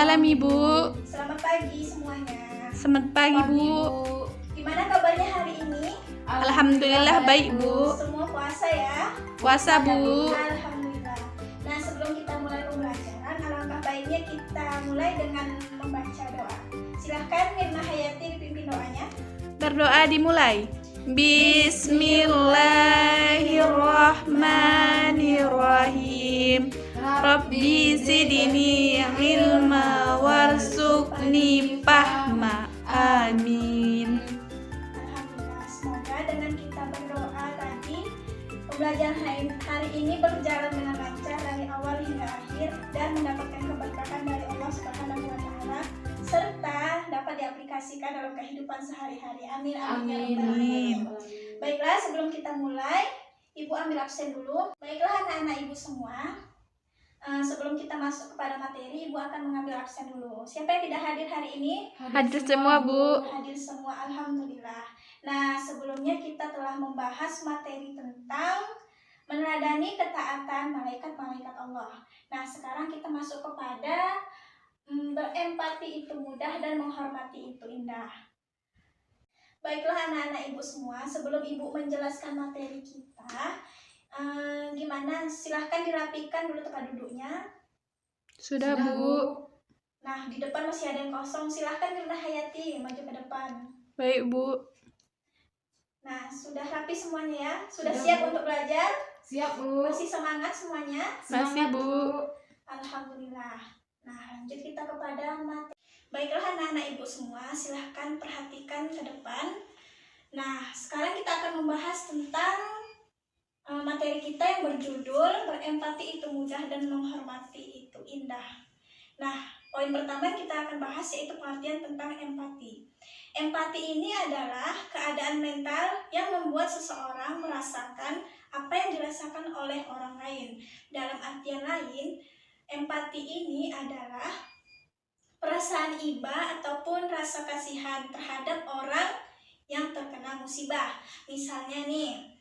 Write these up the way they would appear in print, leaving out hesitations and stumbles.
malam Ibu. Selamat pagi semuanya. Selamat pagi Bu. Gimana kabarnya hari ini? Alhamdulillah baik Bu. Semua puasa ya? Puasa Bu. Alhamdulillah. Nah, sebelum kita mulai pembelajaran, alangkah baiknya kita mulai dengan membaca doa. Silahkan Mirna Hayati dipimpin doanya. Berdoa dimulai. Bismillahirrahmanirrahim. Rabbi zidni ilma warzuqni fahma. Amin. Alhamdulillah. Semoga dengan kita berdoa tadi, pembelajaran hari ini berjalan dengan lancar dari awal hingga akhir dan mendapatkan keberkahan dari Allah Subhanahu wa taala serta dapat diaplikasikan dalam kehidupan sehari-hari. Amin. Amin. Baiklah, sebelum kita mulai, Ibu ambil absen dulu. Baiklah anak-anak Ibu semua, sebelum kita masuk kepada materi, Ibu akan mengambil absen dulu. Siapa yang tidak hadir hari ini? Hadir semua Bu. Hadir semua, alhamdulillah. Nah, sebelumnya kita telah membahas materi tentang meneladani ketaatan malaikat-malaikat Allah. Nah, sekarang kita masuk kepada berempati itu mudah dan menghormati itu indah. Baiklah anak-anak Ibu semua, sebelum Ibu menjelaskan materi kita, gimana? Silahkan dirapikan dulu tempat duduknya. Sudah Bu. Nah, di depan masih ada yang kosong. Silahkan Mirna Hayati maju ke depan. Baik Bu. Nah, sudah rapi semuanya ya? Sudah siap untuk belajar? Siap Bu. Masih semangat semuanya? Masih Bu. Alhamdulillah. Nah, lanjut kita kepada materi. Baiklah anak-anak Ibu semua, silahkan perhatikan ke depan. Nah, sekarang kita akan membahas tentang materi kita yang berjudul berempati itu mudah dan menghormati itu indah. Nah, poin pertama yang kita akan bahas yaitu pengertian tentang empati. Empati ini adalah keadaan mental yang membuat seseorang merasakan apa yang dirasakan oleh orang lain. Dalam artian lain, empati ini adalah perasaan iba ataupun rasa kasihan terhadap orang yang terkena musibah. Misalnya nih,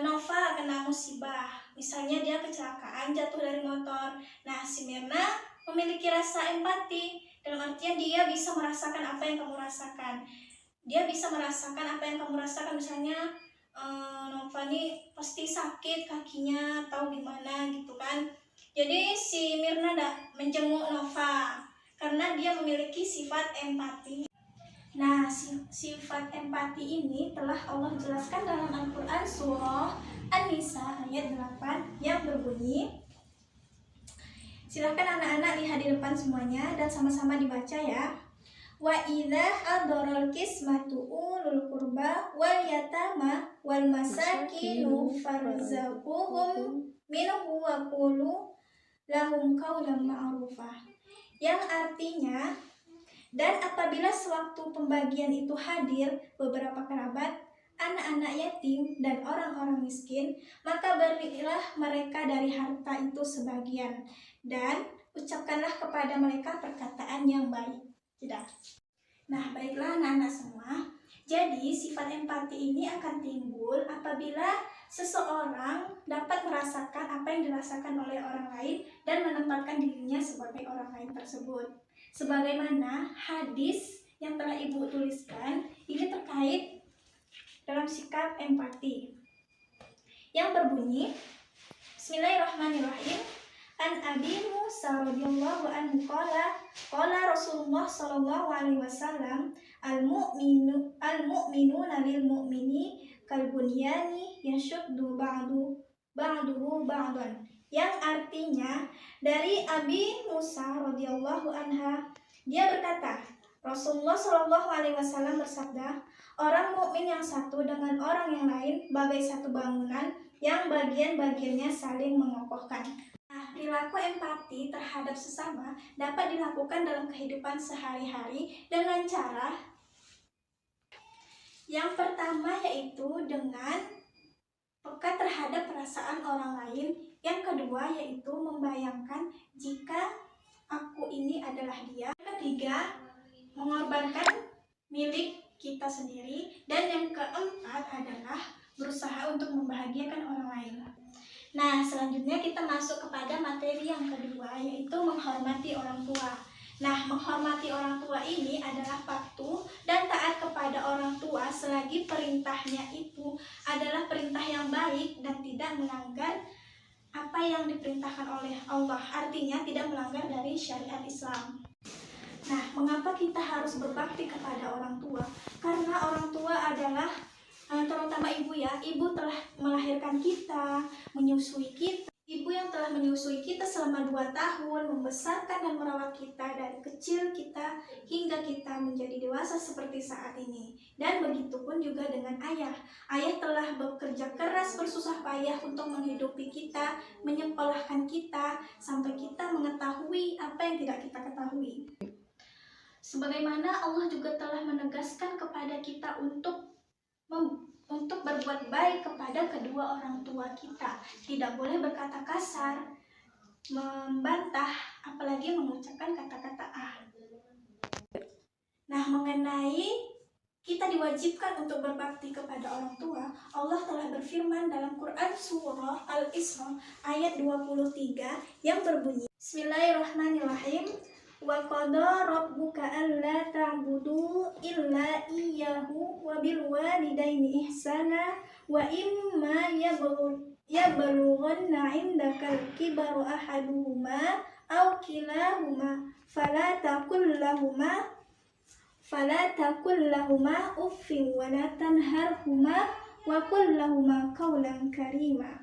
Nova kena musibah. Misalnya dia kecelakaan, jatuh dari motor. Nah, si Mirna memiliki rasa empati. Dalam artian dia bisa merasakan apa yang kamu rasakan. Dia bisa merasakan apa yang kamu rasakan. Misalnya Nova nih pasti sakit kakinya atau gimana gitu kan. Jadi si Mirna menjenguk Nova karena dia memiliki sifat empati. Nah, sifat empati ini telah Allah jelaskan dalam Al-Quran surah An-Nisa ayat 8 yang berbunyi, silahkan anak-anak lihat di depan semuanya dan sama-sama dibaca ya. Wa idza hadaral qismatu ulul qurba wal yatama wal masakinu farzaquhum minhu wa qulu lahum qawlan ma'rufah. Yang artinya, dan apabila sewaktu pembagian itu hadir beberapa kerabat, anak-anak yatim dan orang-orang miskin, maka berilah mereka dari harta itu sebagian dan ucapkanlah kepada mereka perkataan yang baik. Tidak. Nah, baiklah anak-anak semua. Jadi, sifat empati ini akan timbul apabila seseorang dapat merasakan apa yang dirasakan oleh orang lain dan menempatkan dirinya sebagai orang lain tersebut. Sebagaimana hadis yang telah Ibu tuliskan, ini terkait dalam sikap empati yang berbunyi, Bismillahirrahmanirrahim. An Abi Musa radhiyallahu anhu qala Rasulullah sallallahu alaihi wasallam al-mu'minuna lil mu'mini kal bunyani yashuddu ba'duhu ba'dan. Yang artinya dari Abi Musa radhiyallahu anha, dia berkata, Rasulullah sallallahu alaihi wasallam bersabda, orang mukmin yang satu dengan orang yang lain bagai satu bangunan yang bagian-bagiannya saling mengokohkan. Nah, perilaku empati terhadap sesama dapat dilakukan dalam kehidupan sehari-hari dengan cara yang pertama yaitu dengan peka terhadap perasaan orang lain. Yang kedua yaitu membayangkan jika aku ini adalah dia. Yang ketiga, mengorbankan milik kita sendiri. Dan yang keempat adalah berusaha untuk membahagiakan orang lain. Nah, selanjutnya kita masuk kepada materi yang kedua, yaitu menghormati orang tua. Nah, menghormati orang tua ini adalah patuh dan taat kepada orang tua selagi perintahnya itu adalah perintah yang baik dan tidak melanggar apa yang diperintahkan oleh Allah. Artinya tidak melanggar dari syariat Islam. Nah, mengapa kita harus berbakti kepada orang tua? Karena orang tua adalah, terutama ibu ya, ibu telah melahirkan kita, menyusui kita. Ibu yang telah menyusui kita selama 2 tahun, membesarkan dan merawat kita dari kecil kita hingga kita menjadi dewasa seperti saat ini. Dan begitu pun juga dengan ayah. Ayah telah bekerja keras, bersusah payah untuk menghidupi kita, menyekolahkan kita, sampai kita mengetahui apa yang tidak kita ketahui. Sebagaimana Allah juga telah menegaskan kepada kita untuk berbuat baik kepada kedua orang tua kita. Tidak boleh berkata kasar, membantah, apalagi mengucapkan kata-kata ah. Nah, mengenai kita diwajibkan untuk berbakti kepada orang tua, Allah telah berfirman dalam Quran surah Al-Isra ayat 23 yang berbunyi, Bismillahirrahmanirrahim. Wa qada rabbuka alla ta'budu illa iyyahu wa bil walidaini ihsana wa imma yablughanna 'indaka al-kibara ahaduhuma aw kilahuma fala taqul lahuma uffin wa la tanharhuma wa qul lahuma qawlan karima.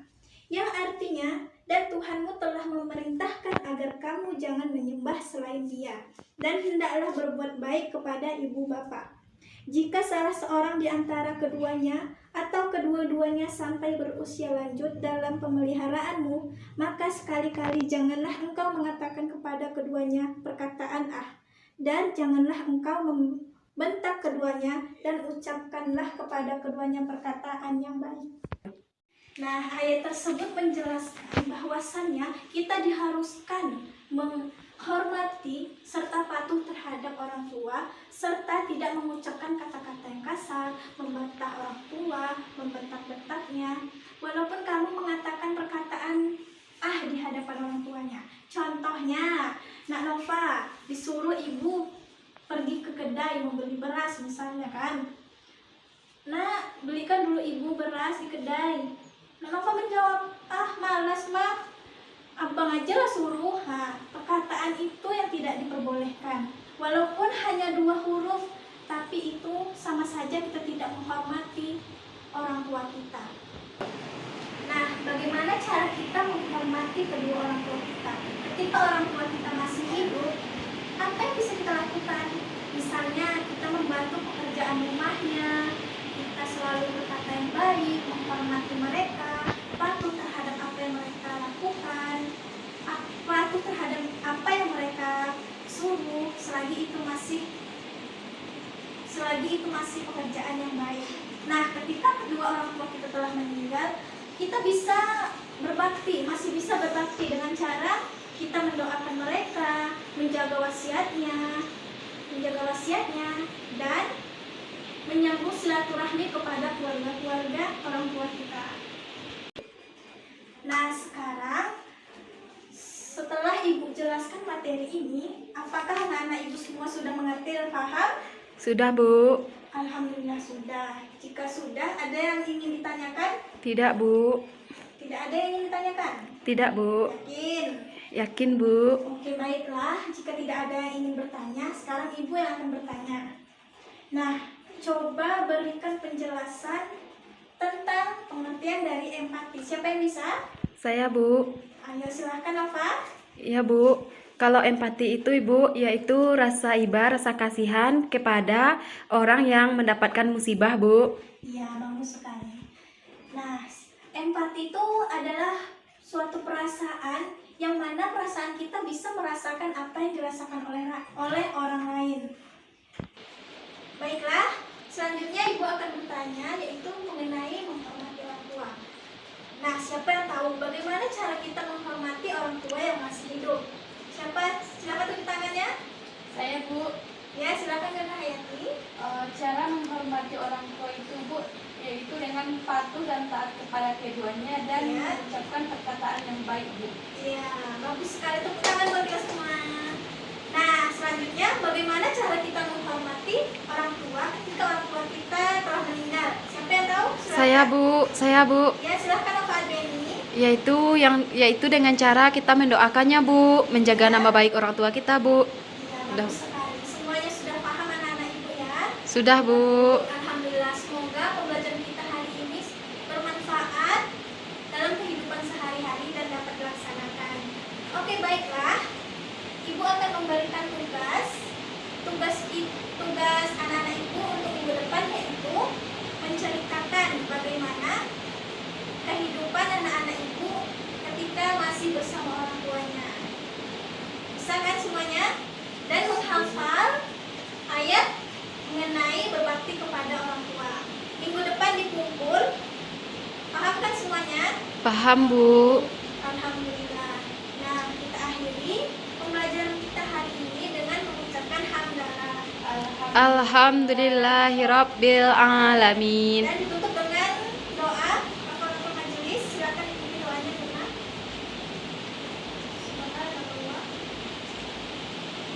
Yang artinya, dan Tuhanmu telah memerintahkan agar kamu jangan menyembah selain Dia, dan hendaklah berbuat baik kepada ibu bapa. Jika salah seorang di antara keduanya atau kedua-duanya sampai berusia lanjut dalam pemeliharaanmu, maka sekali-kali janganlah engkau mengatakan kepada keduanya perkataan ah, dan janganlah engkau membentak keduanya, dan ucapkanlah kepada keduanya perkataan yang baik. Nah, ayat tersebut menjelaskan bahwasannya kita diharuskan menghormati serta patuh terhadap orang tua, serta tidak mengucapkan kata-kata yang kasar, membantah orang tua, membentak-bentaknya, walaupun kamu mengatakan perkataan ah di hadapan orang tuanya. Contohnya, Nak Nova disuruh ibu pergi ke kedai membeli beras misalnya kan. Nah, belikan dulu ibu beras di kedai. Nova menjawab, ah malas mah, abang aja lah suruh. Perkataan itu yang tidak diperbolehkan. Walaupun hanya 2 huruf, tapi itu sama saja kita tidak menghormati orang tua kita. Nah, bagaimana cara kita menghormati kedua orang tua kita? Ketika orang tua kita masih hidup, apa yang bisa kita lakukan? Misalnya kita membantu pekerjaan rumahnya, kita selalu berkata yang baik, menghormati mereka, patuh terhadap apa yang mereka lakukan, patuh terhadap apa yang mereka suruh, selagi itu masih pekerjaan yang baik. Nah, ketika kedua orang tua kita telah meninggal, kita masih bisa berbakti dengan cara kita mendoakan mereka, menjaga wasiatnya, dan menyambung silaturahmi kepada keluarga-keluarga orang tua kita. Nah, sekarang setelah ibu jelaskan materi ini, apakah anak-anak ibu semua sudah mengerti dan paham? Sudah, Bu. Alhamdulillah sudah. Jika sudah, ada yang ingin ditanyakan? Tidak, Bu. Tidak ada yang ingin ditanyakan? Tidak, Bu. Yakin? Yakin, Bu. Oke, baiklah. Jika tidak ada yang ingin bertanya, sekarang ibu yang akan bertanya. Nah, coba berikan penjelasan tentang pengertian dari empati. Siapa yang bisa? Saya, Bu. Ayo silahkan, Nova. Iya, Bu. Kalau empati itu, Ibu, yaitu rasa iba, rasa kasihan kepada orang yang mendapatkan musibah, Bu. Iya, bagus sekali. Nah, empati itu adalah suatu perasaan yang mana perasaan kita bisa merasakan apa yang dirasakan oleh orang lain. Baiklah, selanjutnya Ibu akan bertanya, yaitu mengenai menghormati orang tua. Nah, siapa yang tahu bagaimana cara kita menghormati orang tua yang masih hidup? Silakan tunjuk tangannya. Saya, Bu. Ya, silakan Kak Hayati. Cara menghormati orang tua itu, Bu, yaitu dengan patuh dan taat kepada keduanya dan mengucapkan perkataan yang baik, Bu. Iya, bagus sekali. Tepuk tangan buat kita semua. Nah, selanjutnya orang tua ketika orang tua kita telah meninggal? Siapa yang tahu? Silakan. Saya Bu. Ya, silahkan Kak Albeni. Yaitu dengan cara kita mendoakannya Bu, menjaga nama baik orang tua kita Bu. Ya, bagus sekali. Semuanya sudah paham anak-anak ibu ya? Sudah Bu. Alhamdulillah, semoga pembelajaran kita hari ini bermanfaat dalam kehidupan sehari-hari dan dapat dilaksanakan. Oke, baiklah. Ibu akan memberikan tugas anak-anak ibu untuk minggu depan, yaitu menceritakan bagaimana kehidupan anak-anak ibu ketika masih bersama orang tuanya. Bisa kan semuanya? Dan menghafal ayat mengenai berbakti kepada orang tua. Minggu depan dikumpul. Paham kan semuanya? Paham Bu. Alhamdulillah. Nah, kita akhiri pembelajaran kita hari ini dengan mengucapkan hamdalah. Alhamdulillahirabbil alamin. Dan ditutup dengan doa kafaratul majelis. Silakan ikuti doanya Bunda. Subhanallah.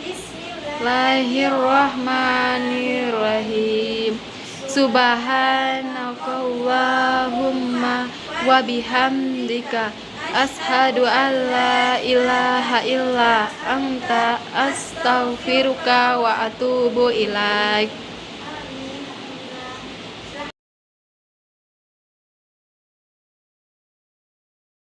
Bismillahirrahmanirrahim. Subhanakallahumma wa bihamdika ashhadu an la ilaha illa anta astaghfiruka wa atubu ilaik.